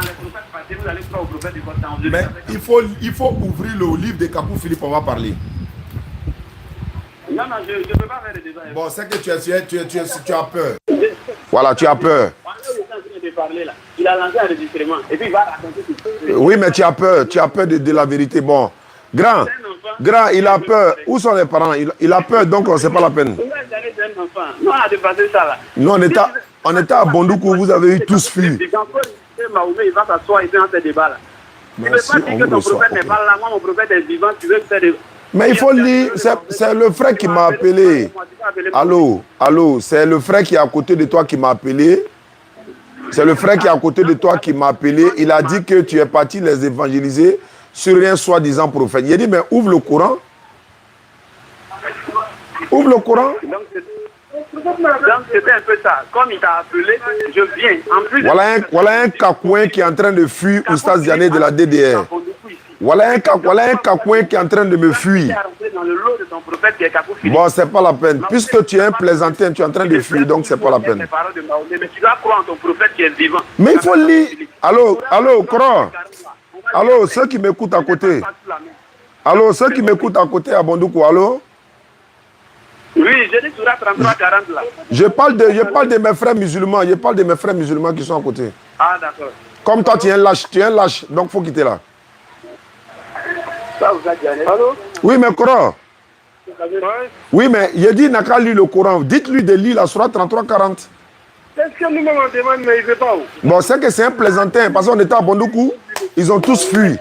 les prophètes passés, vous allez croire aux prophètes de votre temps. Mais il faut ouvrir le livre de Kakou Philippe, on va parler. Non, je ne peux pas faire de débat. Bon, c'est que tu as peur. Voilà, tu as peur. Il a lancé un enregistrement et puis il va raconter tout. Oui, mais tu as peur de la vérité. Bon, grand, il a peur. Où sont les parents? Il a peur, donc c'est pas la peine. Non, on a dépassé ça là. Nous, on était à Bondoukou, vous avez eu tous fui. Mahomet, il va s'asseoir ici dans ce débat là. Tu ne peux pas dire que ton prophète n'est pas là, moi mon prophète est vivant, tu veux faire des... Mais il faut lire, c'est le frère qui m'a appelé. Allô, c'est le frère qui est à côté de toi qui m'a appelé. C'est le frère qui est à côté de toi qui m'a appelé. Il a dit que tu es parti les évangéliser sur un soi-disant prophète. Il a dit, mais ouvre le Coran. Ouvre le Coran. Donc c'était un peu ça. Comme il t'a appelé, je viens. En plus voilà un cacouin qui est en train de fuir Oustaz Diané de la DDR. Voilà un cacouin qui est en train de me fuir. Bon, c'est pas la peine. Puisque tu es un plaisantin, tu es en train de fuir, donc c'est pas la peine. Mais tu dois croire en ton prophète qui est vivant. Mais il faut lire. Allô, Coran. Allô, ceux qui m'écoutent à côté. Allô, ceux qui m'écoutent à côté à Bondoukou, allô? Oui, j'ai dit sur la 33-40 là. Je parle de mes frères musulmans. Je parle de mes frères musulmans qui sont à côté. Ah, d'accord. Comme toi, tu es un lâche, donc il faut quitter là. Ça vous a dit, allô? Oui, mais Coran. Oui, mais il a dit, n'a qu'à lire le Coran. Dites-lui de lire la Sourate 33-40. Est-ce que nous-mêmes on demande, mais il ne veut pas où? Bon, c'est que c'est un plaisantin, parce qu'on était à Bondoukou, ils ont tous fui.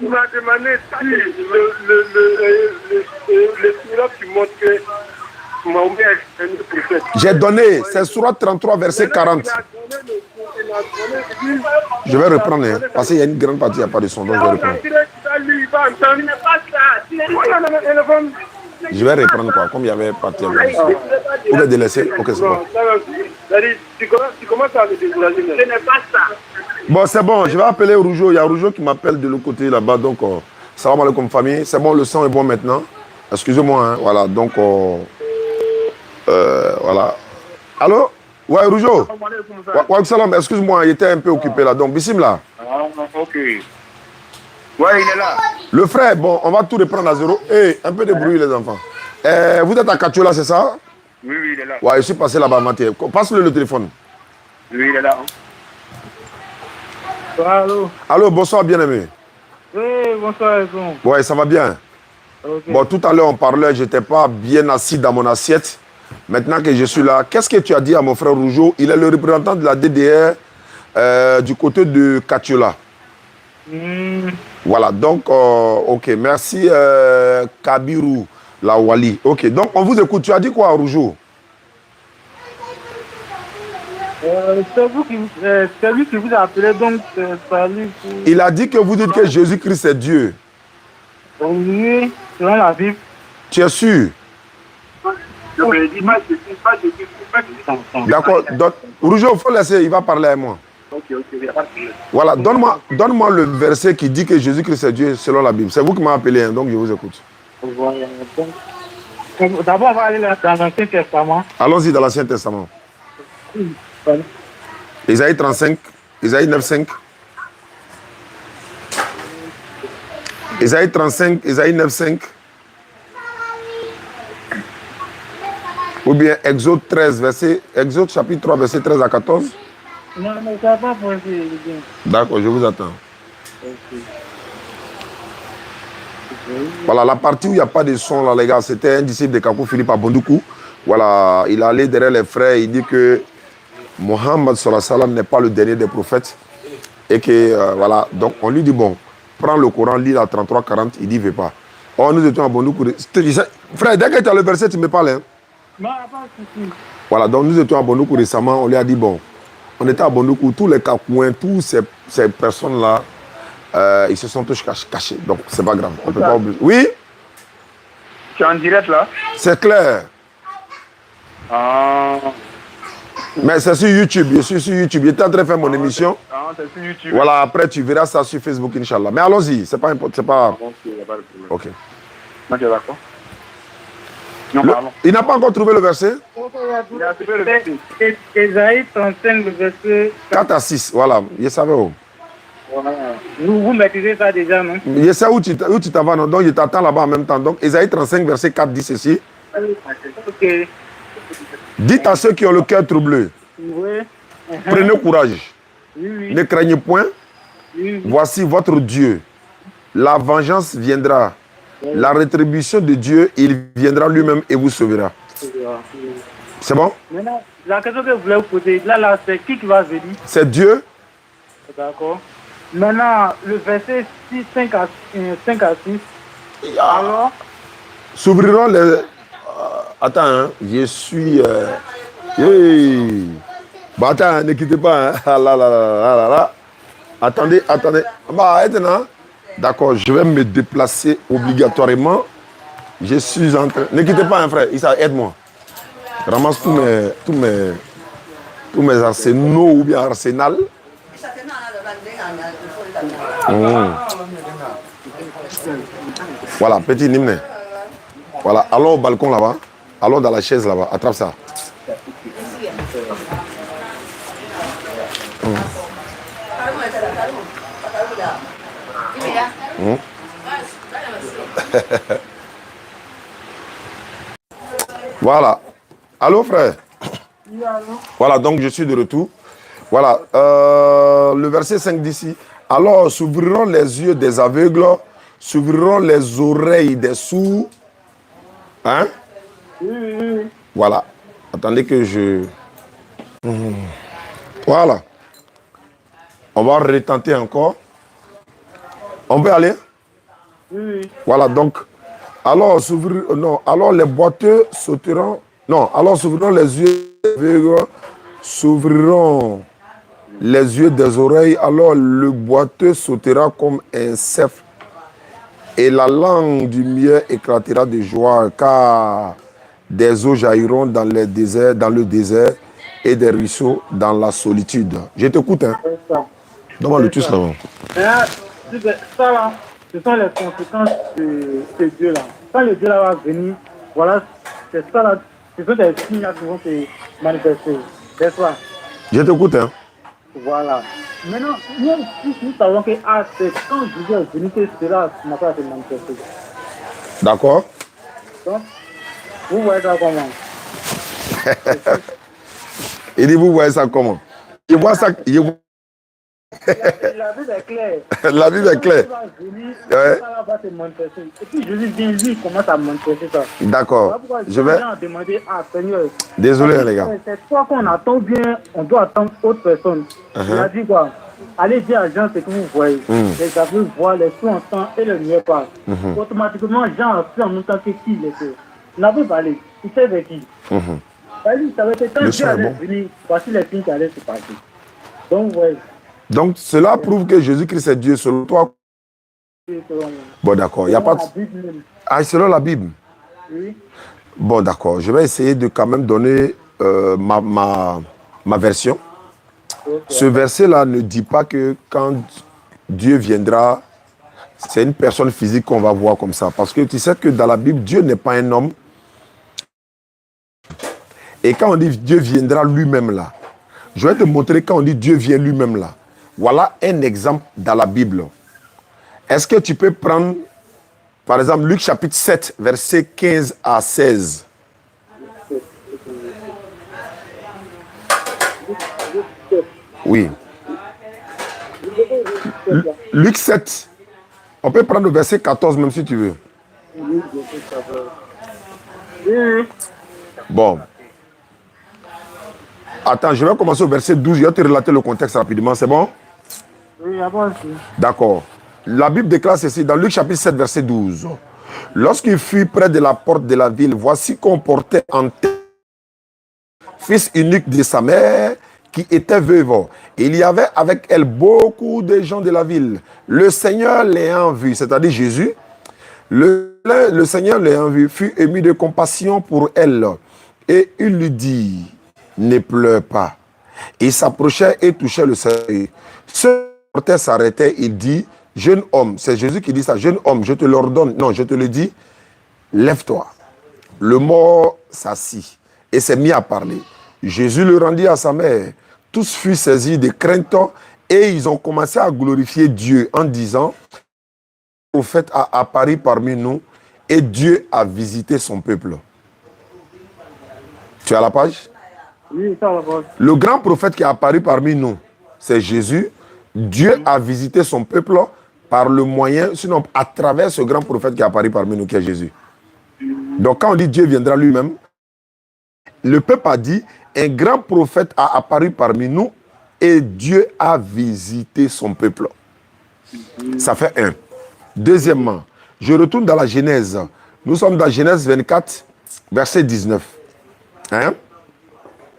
Il m'a demandé si le surat qui montre que Mahomet est un prophète. J'ai donné, c'est Sourate 33, verset 40. Je vais reprendre, hein, parce qu'il y a une grande partie, il n'y a pas de son, donc je vais reprendre. Je vais reprendre quoi, comme il y avait partie. Vous voulez délaisser? Ok, c'est bon. Tu commences à me décourager. Ce n'est pas ça. Bon, c'est bon, je vais appeler Rougeau. Il y a Rougeau qui m'appelle de l'autre côté là-bas. Donc, salam alaikum famille. C'est bon, le son est bon maintenant. Excusez-moi, hein, voilà. Donc, voilà. Allô? Ouais, Rougeau. Ouais, salam, excuse-moi, il était un peu occupé là. Donc, Bissim là. Ah, ok. Ouais, il est là. Le frère, bon, on va tout reprendre à zéro. Hey, un peu de bruit, les enfants. Vous êtes à Katiola, c'est ça? Oui, il est là. Ouais, je suis passé là-bas matin. Passe-le le téléphone. Oui, il est là. Allô? Allô, bonsoir, bien-aimé. Oui, bonsoir, ouais, ça va bien. Okay. Bon, tout à l'heure, on parlait, je n'étais pas bien assis dans mon assiette. Maintenant que je suis là, qu'est-ce que tu as dit à mon frère Rougeau? Il est le représentant de la DDR du côté de Katiola. Voilà, donc, ok, merci Kabirou Lawali. Ok, donc on vous écoute. Tu as dit quoi à Rougeau? C'est lui qui vous a appelé, donc salut. Il a dit que vous dites que Jésus-Christ est Dieu. Oui, selon la Bible. Tu es sûr? D'accord, donc Rougeau, il faut laisser, il va parler à moi. Ok. Voilà, donne-moi le verset qui dit que Jésus-Christ est Dieu selon la Bible. C'est vous qui m'avez appelé, hein, donc je vous écoute. Voilà, d'abord, on va aller dans l'Ancien Testament. Allons-y dans l'Ancien Testament. Isaïe 35, Isaïe 9,5. Isaïe 35, Isaïe 9,5. Ou bien Exode 13, Exode chapitre 3, verset 13 à 14. Non, ça va pas possible. D'accord, je vous attends. Okay. Voilà, la partie où il n'y a pas de son, là, les gars, c'était un disciple de Kakou Philippe à Bondoukou. Voilà, il allait derrière les frères, il dit que Mohammed sallallahu alayhi wa sallam n'est pas le dernier des prophètes. Et que, voilà, donc on lui dit, bon, prends le Coran, lis la 33-40, il dit, il ne veut pas. Oh, nous étions à Bondoukou. Frère, dès que tu as le verset, tu me parles. Hein? Non, pas de souci. Voilà, donc nous étions à Bondoukou récemment, on lui a dit, bon, on était à Bondoukou, tous les Kakouins, tous ces personnes-là, ils se sont tous cachés. Donc, c'est pas grave, on ne peut pas oublier. Oui? Tu es en direct là? C'est clair. Ah. Mais c'est sur YouTube, je suis sur YouTube. J'étais en train de faire mon émission. Ah, c'est sur YouTube. Voilà, après tu verras ça sur Facebook, Inch'Allah. Mais allons-y, c'est pas important. C'est pas... Ok, il n'y a pas de problème. Ok. Ok, d'accord. Non, pardon. Il n'a pas encore trouvé le verset? Il a trouvé le verset. Ésaïe 35, le verset 4 à 6, voilà, je savais où. Voilà. Vous maîtrisez ça déjà, non? Je sais où tu t'en vas, non? Donc je t'attends là-bas en même temps. Donc Ésaïe 35, verset 4 dit ceci. Ok. Dites à ceux qui ont le cœur troublé, Oui. prenez courage, Oui. ne craignez point, Oui. voici votre Dieu. La vengeance viendra, la rétribution de Dieu, il viendra lui-même et vous sauvera. C'est bon? Maintenant, la question que je voulais vous poser, là, c'est qui va venir? C'est Dieu. D'accord. Maintenant, le verset 6, 5 à 6. Alors, S'ouvriront les... attends, hein, je suis... hey. Bah, attends, ne quittez pas. Hein. Ah, là, là, là, là, là. Attendez. Bah, maintenant, d'accord, je vais me déplacer obligatoirement. Je suis en train... Ne quittez pas, hein, frère. Issa, aide-moi. Ramasse tous mes arsenaux ou bien arsenal. Voilà, petit Nimne. Voilà, allons au balcon là-bas. Allons dans la chaise là-bas. Attrape ça. Voilà. Allô, frère? Voilà, donc je suis de retour. Voilà, le verset 5 d'ici. Alors s'ouvriront les yeux des aveugles, s'ouvriront les oreilles des sourds. Hein? Voilà. Attendez que je... Voilà. On va retenter encore. On peut aller? Voilà, donc... Alors les boiteux sauteront... Non, alors s'ouvriront les yeux des aveugles, s'ouvriront les yeux des oreilles, alors le boiteux sautera comme un cerf et la langue du mieux éclatera de joie, car des eaux jailliront dans le désert et des ruisseaux dans la solitude. Je t'écoute, hein. Donne-moi le tous là-bas. Ça là, ce sont les conséquences de ce Dieu là. Quand le Dieu là va venir, voilà, c'est ça là, ce sont des signes qui vont se manifester. C'est ça. Je t'écoute, hein. Voilà. Maintenant, nous savons que c'est quand Jésus est venu que cela commence à se manifester. D'accord. Donc, vous voyez ça comment? Il dit, vous voyez ça comment? Je vois ça. La Bible est claire. La Bible est claire. Ouais. Ça va se manifester. Et puis Jésus vient, lui, commence à manifester ça. D'accord. Je vais demander à Seigneur. Désolé, les gars. C'est toi qu'on attend bien, on doit attendre autre personne. Il a dit quoi? Allez dire à Jean ce que vous voyez. Les aveugles voient, les sourds entendent et le mieux parle. Automatiquement, Jean a su en même temps que qui il était. Il n'avait pas parlé. Il sait avec qui. Il savait que quand Dieu allait venir, voici les signes qui allaient se passer. Donc, ouais. Donc, cela prouve que Jésus-Christ est Dieu selon toi. Bon, d'accord. Il n'y a pas de... Ah, selon la Bible. Oui. Bon, d'accord. Je vais essayer de quand même donner ma version. Okay. Ce verset-là ne dit pas que quand Dieu viendra, c'est une personne physique qu'on va voir comme ça. Parce que tu sais que dans la Bible, Dieu n'est pas un homme. Et quand on dit Dieu viendra lui-même là, je vais te montrer quand on dit Dieu vient lui-même là. Voilà un exemple dans la Bible. Est-ce que tu peux prendre, par exemple, Luc chapitre 7, versets 15 à 16? Oui. Luc 7. On peut prendre le verset 14 même si tu veux. Bon. Attends, je vais commencer au verset 12. Je vais te relater le contexte rapidement. C'est bon? Oui, avant aussi. D'accord. La Bible déclare ceci dans Luc chapitre 7, verset 12. Lorsqu'il fut près de la porte de la ville, voici qu'on portait en tête fils unique de sa mère qui était veuve. Il y avait avec elle beaucoup de gens de la ville. Le Seigneur l'ayant vu, c'est-à-dire Jésus, le Seigneur l'ayant vu, fut ému de compassion pour elle. Et il lui dit, ne pleure pas. Il s'approchait et touchait le seuil. Ce porteur s'arrêtait, il dit, jeune homme, c'est Jésus qui dit ça, jeune homme, je te l'ordonne, non, je te le dis, lève-toi. Le mort s'assit et s'est mis à parler. Jésus le rendit à sa mère. Tous furent saisis de crainte Et ils ont commencé à glorifier Dieu en disant, le prophète a apparu parmi nous et Dieu a visité son peuple. Tu as la page? Oui, ça va. Le grand prophète qui est apparu parmi nous, c'est Jésus. Dieu a visité son peuple par le moyen, sinon à travers ce grand prophète qui est apparu parmi nous, qui est Jésus. Donc quand on dit Dieu viendra lui-même, le peuple a dit, un grand prophète a apparu parmi nous et Dieu a visité son peuple. Ça fait un. Deuxièmement, je retourne dans la Genèse. Nous sommes dans Genèse 24, verset 19. Hein?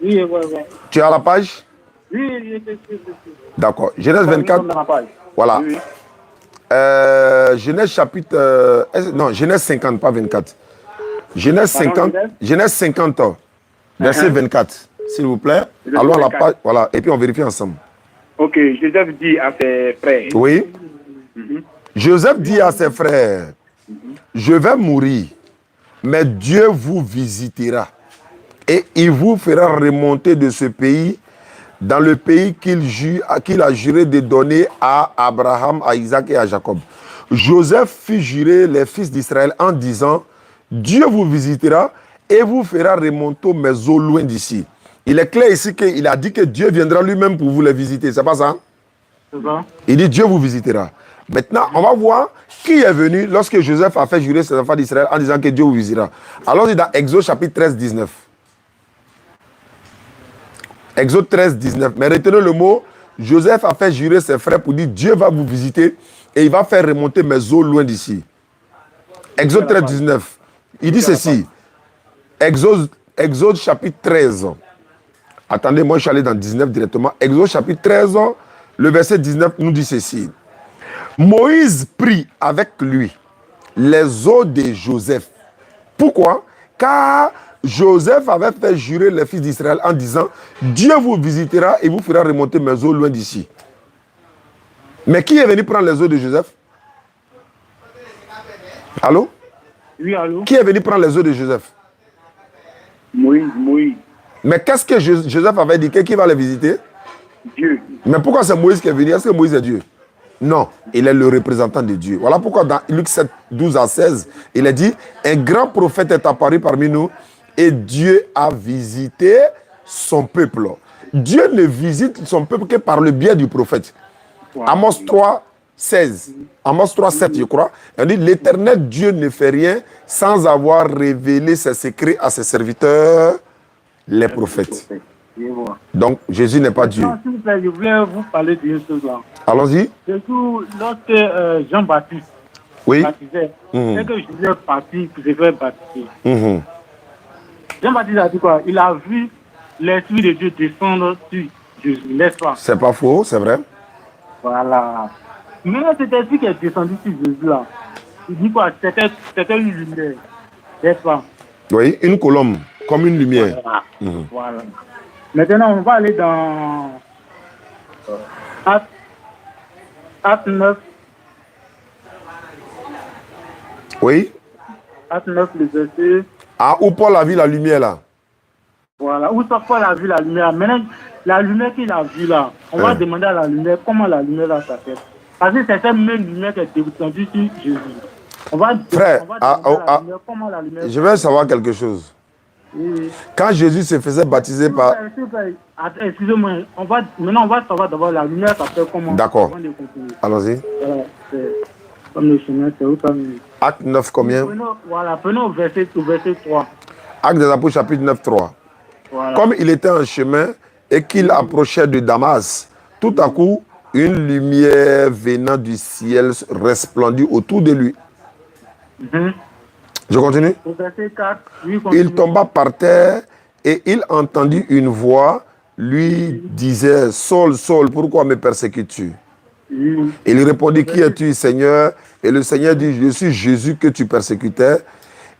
Oui, oui. Tu as la page? Oui. D'accord. Genèse 24. Voilà. Oui. Genèse chapitre... non, Genèse 50, pas 24. Genèse 50, Genèse 50, verset 24. S'il vous plaît. Allons à la page. Voilà. Et puis on vérifie ensemble. Ok. Joseph dit à ses frères. Oui. Joseph dit à ses frères, je vais mourir, mais Dieu vous visitera et il vous fera remonter de ce pays dans le pays qu'il a juré de donner à Abraham, à Isaac et à Jacob. Joseph fit jurer les fils d'Israël en disant, Dieu vous visitera et vous fera remonter mes eaux loin d'ici. Il est clair ici qu'il a dit que Dieu viendra lui-même pour vous les visiter. C'est pas ça? C'est ça. Il dit Dieu vous visitera. Maintenant, on va voir qui est venu lorsque Joseph a fait jurer ses enfants d'Israël en disant que Dieu vous visitera. Alors, c'est dans Exode chapitre 13, 19. Exode 13, 19. Mais retenez le mot, Joseph a fait jurer ses frères pour dire Dieu va vous visiter et il va faire remonter mes eaux loin d'ici. Exode 13, 19. Il dit ceci. Exode chapitre 13. Attendez, moi je suis allé dans 19 directement. Exode chapitre 13, le verset 19 nous dit ceci. Moïse prit avec lui les eaux de Joseph. Pourquoi? Car Joseph avait fait jurer les fils d'Israël en disant Dieu vous visitera et vous fera remonter mes eaux loin d'ici. Mais qui est venu prendre les eaux de Joseph? Allô? Oui, allô? Qui est venu prendre les eaux de Joseph? Moïse. Mais qu'est-ce que Joseph avait dit? Qui va les visiter? Dieu. Mais pourquoi c'est Moïse qui est venu? Est-ce que Moïse est Dieu? Non, il est le représentant de Dieu. Voilà pourquoi dans Luc 7, 12 à 16, il a dit, un grand prophète est apparu parmi nous et Dieu a visité son peuple. Dieu ne visite son peuple que par le biais du prophète. Wow. Amos 3, 16. Amos 3, 7, je crois. Il dit, l'Éternel Dieu ne fait rien sans avoir révélé ses secrets à ses serviteurs, les prophètes. Donc, Jésus n'est pas Dieu. S'il vous plaît, je voulais vous parler d'une chose là. Allons-y. Surtout lorsque Jean-Baptiste baptisait, c'est que je suis parti pour se faire baptiser. Jean-Baptiste a dit quoi? Il a vu l'Esprit de Dieu descendre sur Jésus, n'est-ce pas? C'est pas faux, c'est vrai. Voilà. Maintenant, cet esprit qui est descendu sur Jésus là, il dit quoi? C'était une lumière, n'est-ce pas? Oui, une colombe, comme une lumière. Voilà. Voilà. Maintenant, on va aller dans Acte 9. Oui. Acte 9, le verset. Ah, où Paul a vu la lumière là? Voilà, où Paul a vu la lumière. Maintenant, la lumière qu'il a vue là, on va demander à la lumière comment la lumière là s'appelle. Parce que c'est cette même lumière qui est descendue sur Jésus. Frère, comment la lumière je vais savoir quelque chose. Oui. Quand Jésus se faisait baptiser par... Excusez-moi, maintenant on va savoir d'abord la lumière s'appelle comment. D'accord. Allons-y. Comme le chemin, c'est où ça? Acte 9 combien? Prenons au verset 3. Acte des Apôtres chapitre 9, 3. Voilà. Comme il était en chemin et qu'il approchait de Damas, tout à coup, une lumière venant du ciel resplendit autour de lui. Je continue? Au verset 4, il tomba par terre et il entendit une voix lui disait, Saul, Saul, pourquoi me persécutes-tu? Il répondit, qui es-tu, Seigneur? Et le Seigneur dit, je suis Jésus que tu persécutais.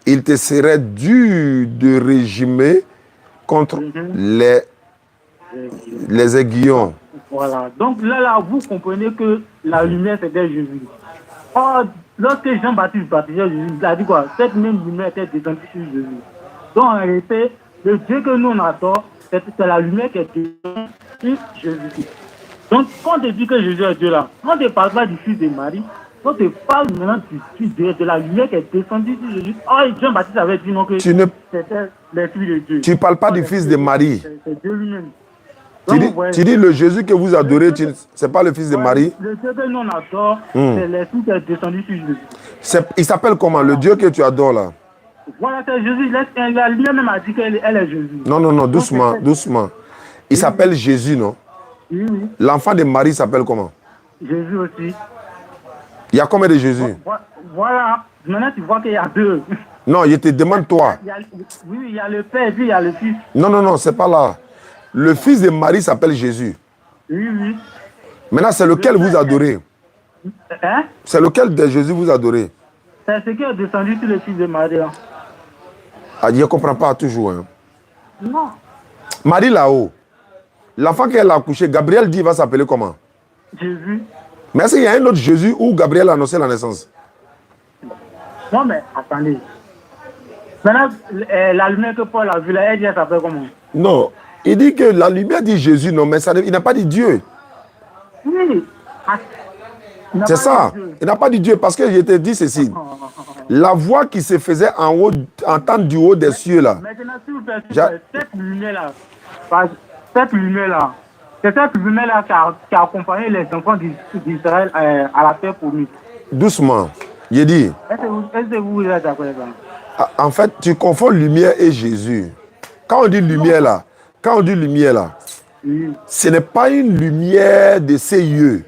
Il te serait dû de régimer contre les aiguillons. Voilà. Donc là, vous comprenez que la lumière, c'était Jésus. Or, lorsque Jean-Baptiste baptisait Jésus, il a dit quoi? Cette même lumière était descendue sur Jésus. Donc en réalité, le Dieu que nous on adore, c'est la lumière qui est descendue sur Jésus. Donc, quand on te dit que Jésus est Dieu là, on ne te parle pas du fils de Marie, on te parle maintenant du fils de la lumière qui est descendue sur Jésus. Oh, Jean-Baptiste avait dit non que c'était l'esprit de Dieu. Tu ne parles pas du fils de Marie. C'est Dieu lui-même. Tu dis le Jésus que vous adorez, ce n'est pas le fils de Marie. Le Dieu que nous on adore, c'est l'esprit qui est descendu sur Jésus. Il s'appelle comment, le Dieu que tu adores là? Voilà, c'est Jésus. Lui-même a dit qu'elle est Jésus. Non, doucement, doucement. Il s'appelle Jésus, non? Oui, oui. L'enfant de Marie s'appelle comment? Jésus aussi. Il y a combien de Jésus? Voilà. Maintenant, tu vois qu'il y a deux. Non, je te demande toi. Oui, il y a le Père et puis il y a le Fils. Non, c'est pas là. Le fils de Marie s'appelle Jésus. Oui, oui. Maintenant, c'est lequel vous adorez? Hein? C'est lequel de Jésus vous adorez? C'est ce qui est descendu sur le fils de Marie. Hein. Ah, je ne comprends pas toujours. Hein. Non. Marie là-haut, l'enfant qu'elle a accouché, Gabriel dit va s'appeler comment? Jésus. Mais est-ce qu'il y a un autre Jésus où Gabriel a annoncé la naissance? Non, mais attendez. Maintenant, la lumière que Paul a vue là, elle dit elle s'appelle comment? Non. Il dit que la lumière dit Jésus, non, mais il n'a pas dit Dieu. Oui. C'est ça. Il n'a pas dit Dieu parce que je te dis ceci. La voix qui se faisait en haut, entendre du haut des cieux là. Maintenant, s'il vous plaît, cette lumière-là, c'est cette lumière-là qui a accompagné les enfants d'Israël à la terre promise. Doucement. J'ai dit. Est-ce que vous êtes d'accord avec ça? En fait, tu confonds lumière et Jésus. Quand on dit lumière là, ce n'est pas une lumière de ses yeux.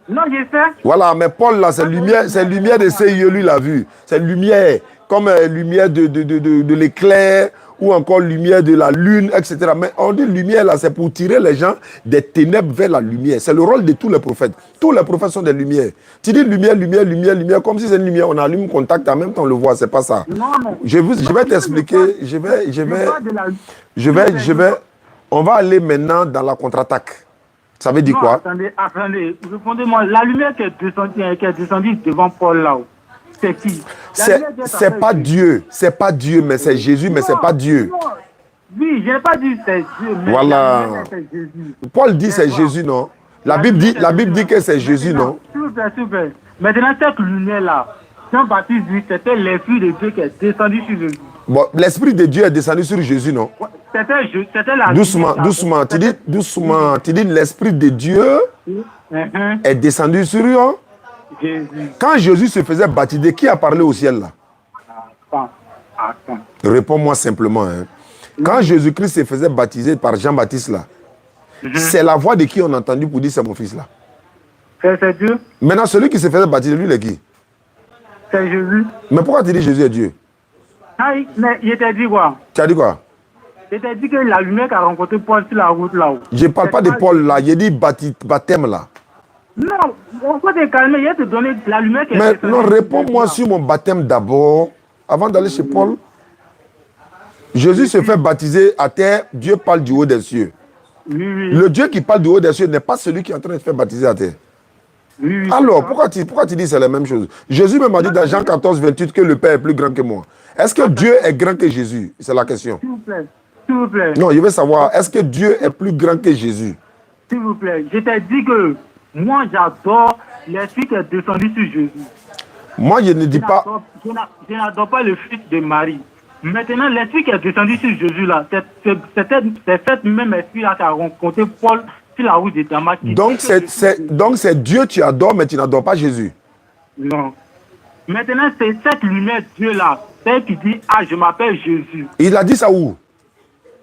Non, je sais. Voilà, mais Paul là, c'est lumière de ses yeux, lui l'a vu. C'est lumière, comme lumière de l'éclair, ou encore lumière de la lune, etc. Mais on dit lumière là, c'est pour tirer les gens des ténèbres vers la lumière. C'est le rôle de tous les prophètes. Tous les prophètes sont des lumières. Tu dis lumière, comme si c'est une lumière, on allume contact, en même temps on le voit, c'est pas ça. Non. Je vais t'expliquer, on va aller maintenant dans la contre-attaque. Ça veut dire quoi? Attendez, répondez-moi. La lumière qui est descendue devant Paul là, c'est qui? C'est pas Dieu, mais c'est Jésus, mais c'est pas Dieu. Non. Oui, je n'ai pas dit c'est Dieu, mais voilà. C'est Jésus. Paul dit c'est Jésus, non? La Bible dit que c'est Jésus, non? S'il vous plaît. Maintenant, cette lumière-là, Jean-Baptiste dit c'était l'Esprit de Dieu qui est descendu sur Jésus. Bon, l'Esprit de Dieu est descendu sur Jésus, non? C'était la doucement. Tu dis l'Esprit de Dieu est descendu sur Jésus. Quand Jésus se faisait baptiser, qui a parlé au ciel là? Attends. Réponds-moi simplement. Hein. Quand Jésus-Christ se faisait baptiser par Jean-Baptiste là, c'est la voix de qui on a entendu pour dire c'est mon fils là? C'est Dieu. Maintenant, celui qui se faisait baptiser, lui, il est qui? C'est Jésus. Mais pourquoi tu dis Jésus est Dieu? Mais il t'a dit quoi? Tu as dit quoi? Il t'a dit que la lumière qu'a rencontré Paul sur la route là-haut. Je ne parle pas de Paul là, j'ai dit baptême là. Non, on peut te calmer, il va te donner la lumière qui est... Mais non, réponds-moi sur mon baptême d'abord, avant d'aller chez Paul. Jésus se fait baptiser à terre, Dieu parle du haut des cieux. Oui. Le Dieu qui parle du haut des cieux n'est pas celui qui est en train de se faire baptiser à terre. Oui, alors, pourquoi tu dis que c'est la même chose? Jésus me m'a dit dans Jean 14, 28 que le Père est plus grand que moi. Est-ce que Dieu est grand que Jésus? C'est la question. S'il vous plaît. Non, je veux savoir, est-ce que Dieu est plus grand que Jésus? S'il vous plaît, je t'ai dit que moi j'adore l'Esprit qui est descendu sur Jésus. Moi, je ne dis pas... Je n'adore pas le fils de Marie. Maintenant, l'Esprit qui est descendu sur Jésus là, c'est cette même Esprit là qui a rencontré Paul sur la route de Damas. Donc c'est Dieu que tu adores, mais tu n'adores pas Jésus. Non. Maintenant, c'est cette lumière Dieu là, celle qui dit, je m'appelle Jésus. Il a dit ça où?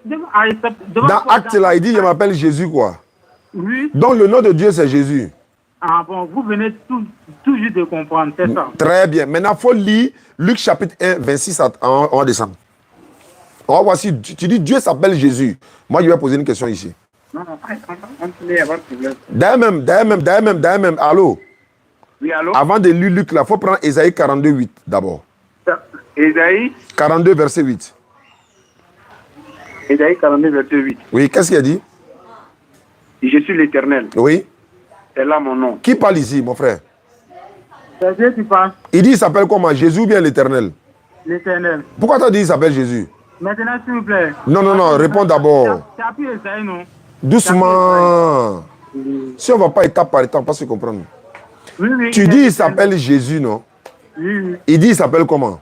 Dans Acte là, il dit, je m'appelle Jésus quoi? Oui. Donc le nom de Dieu c'est Jésus. Ah bon, vous venez tout juste de comprendre, c'est ça. Très bien. Maintenant, il faut lire Luc chapitre 1, 26 on va descendre. On va voir si tu dis Dieu s'appelle Jésus. Moi, je vais poser une question ici. Non, on peut y avoir problème. D'ailleurs même, allô? Oui, allô? Avant de lire Luc, il faut prendre Ésaïe 42, 8 d'abord. Ésaïe 42, verset 8. Ésaïe 42, verset 8. Oui, qu'est-ce qu'il a dit? Je suis l'Éternel. Oui. C'est là mon nom. Qui parle ici, mon frère? C'est Dieu qui parle. Il dit il s'appelle comment? Jésus ou bien l'Éternel? L'Éternel. Pourquoi tu as dit il s'appelle Jésus? Maintenant, s'il vous plaît. Non, réponds d'abord. Tu as appris Esaïe, non? Doucement. Si on ne va pas étape par étape, on ne va pas se comprendre. Oui, oui. Tu dis il s'appelle Jésus, non? Oui, oui. Il dit il s'appelle comment?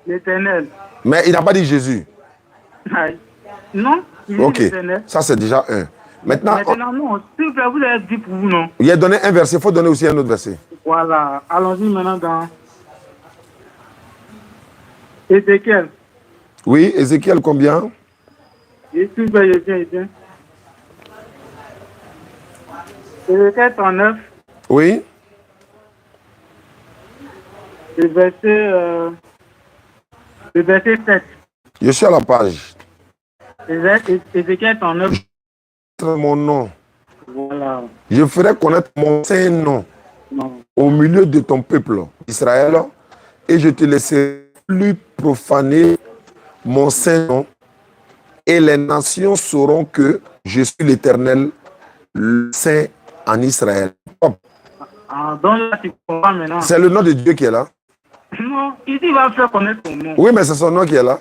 L'Éternel. Mais il n'a pas dit Jésus. Non, il dit Ok, l'Éternel. ça c'est déjà un. Maintenant, Non. S'il vous plaît, vous avez dit pour vous, non? il a donné un verset, il faut donner aussi un autre verset. Voilà. Allons-y maintenant dans Ézéchiel. Oui, Ézéchiel combien? Et s'il vous plaît, je viens. Ézéchiel 39, Oui. le verset 7. Je suis à la page. Ézéchiel 39. Mon nom. Voilà. Je ferai connaître mon saint nom Non. au milieu de ton peuple, Israël, et je te laisserai plus profaner mon saint nom, et les nations sauront que je suis l'Éternel, le Saint en Israël. Ah, donc là, tu comprends maintenant. C'est le nom de Dieu qui est là. Non, il dit qu'il va faire connaître ton nom. Oui, mais c'est son nom qui est là.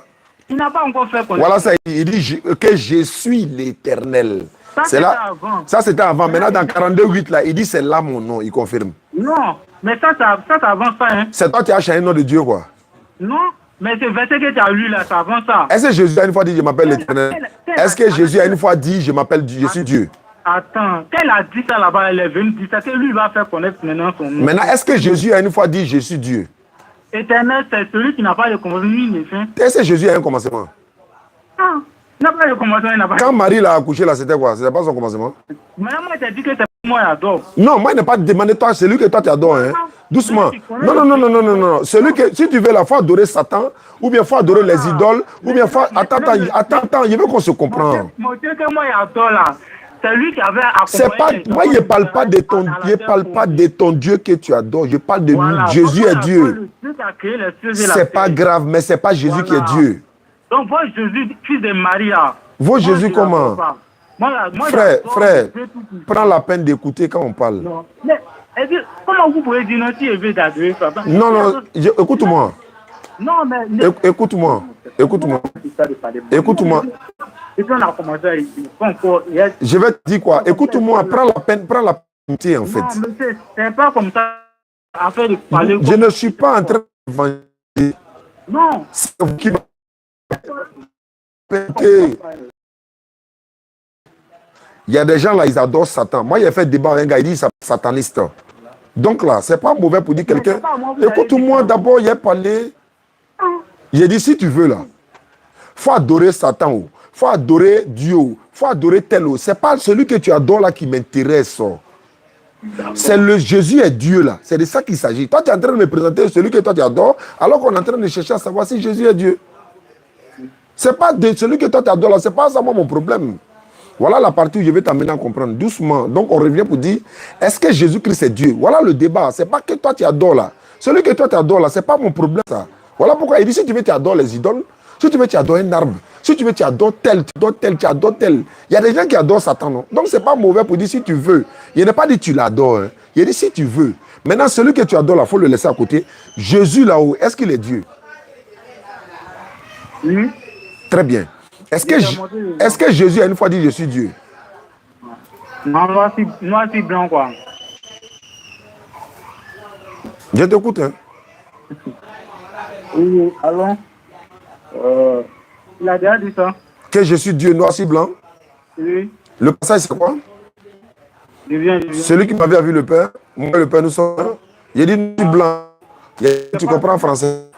Il n'a pas encore fait connaître. Voilà, ça, il dit que je suis l'Éternel. Ça, C'est là. avant. Ça, c'était avant. Maintenant, dans 42.8, là, il dit c'est là mon nom, il confirme. Non, mais ça avant ça, hein. C'est toi qui as changé le nom de Dieu, quoi. Non, mais ce verset que tu as lu là, ça avant ça. Est-ce que Jésus a une fois dit je m'appelle l'Éternel? Est-ce que Jésus a une fois dit je m'appelle Dieu, je suis Dieu? Attends, quand il a dit ça là-bas, elle est venue dire ça, que lui va faire connaître maintenant son nom. Maintenant, est-ce que Jésus a une fois dit je suis Dieu? Éternel, c'est celui qui n'a pas de commencement ni de fin. Est-ce que Jésus a un commencement? Ah, il n'a pas de commencement, il n'a pas. Quand Marie l'a accouché, là, c'était quoi? C'était pas son commencement? Mais moi, il t'a dit que c'est moi qui adore. Non, moi, il n'a pas demandé toi, c'est lui que toi tu adores. Hein? Doucement. Non. Celui que, si tu veux, il faut adorer Satan, ou bien il faut adorer les idoles, ou bien il faut. Attends, il veut qu'on se comprenne. Mon Dieu, que moi, il adore là. C'est lui qui avait C'est pas, moi, je ne parle pas de ton, Dieu que tu adores. Je parle de lui. Jésus est Dieu. C'est pas grave, mais c'est pas Jésus qui est Dieu. Donc, votre Jésus, fils de Maria. Vos Jésus comment? Frère, prends la peine d'écouter quand on parle. Non. Mais, comment vous pouvez dire non si je veux d'adorer papa? Non, écoute-moi. Non, mais. Écoute-moi. Je vais te dire quoi? Écoute-moi, prends la peine en fait. Non, mais c'est pas comme ça. En fait, de parler. Je ne suis pas en train de non. C'est vous qui il y a des gens là, ils adorent Satan. Moi, j'ai fait débat avec un gars, il dit sataniste. Donc là, c'est pas mauvais pour dire quelqu'un. Écoute-moi d'abord, il a parlé. J'ai dit, si tu veux là, faut adorer Satan, faut adorer Dieu, faut adorer tel. C'est pas celui que tu adores là qui m'intéresse. C'est le Jésus est Dieu là. C'est de ça qu'il s'agit. Toi, tu es en train de me présenter celui que toi tu adores, alors qu'on est en train de chercher à savoir si Jésus est Dieu. C'est pas de celui que toi tu adores là, c'est pas ça moi mon problème. Voilà la partie où je vais t'amener à comprendre doucement. Donc on revient pour dire, est-ce que Jésus-Christ est Dieu? Voilà le débat. C'est pas que toi tu adores là. Celui que toi tu adores là, c'est pas mon problème ça. Voilà pourquoi il dit, si tu veux tu adores les idoles, si tu veux tu adores un arbre, si tu veux tu adores tel, tu adores tel. Il y a des gens qui adorent Satan, non? Donc c'est pas mauvais pour dire si tu veux. Il n'a pas dit tu l'adores. Hein. Il a dit si tu veux. Maintenant celui que tu adores là, il faut le laisser à côté. Jésus là-haut, est-ce qu'il est Dieu? Oui. Très bien. Est-ce que Jésus a une fois dit je suis Dieu? Non, moi c'est blanc quoi. Je t'écoute. Hein? Oui, allons. Il a déjà dit ça. Que je suis Dieu noir si blanc? Oui. Le passage c'est quoi? Je viens. Celui qui m'avait vu le Père, moi et le Père nous sommes. Il dit nous blanc. Tu comprends français?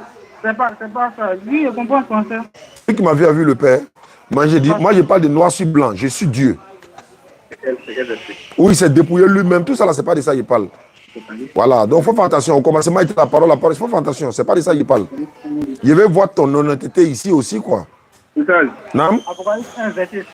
C'est pas ça. Oui, je comprends français. Celui qui m'avait vu le Père, moi je parle de noir sur blanc, je suis Dieu. Oui, il s'est dépouillé lui-même, tout ça là, c'est pas de ça qu'il parle. Voilà, donc il faut faire attention. Au commencement, il la parole, il faut faire attention, c'est pas de ça qu'il parle. Je vais voir ton honnêteté ici aussi, quoi. Total. Non? Apocalypse 1, verset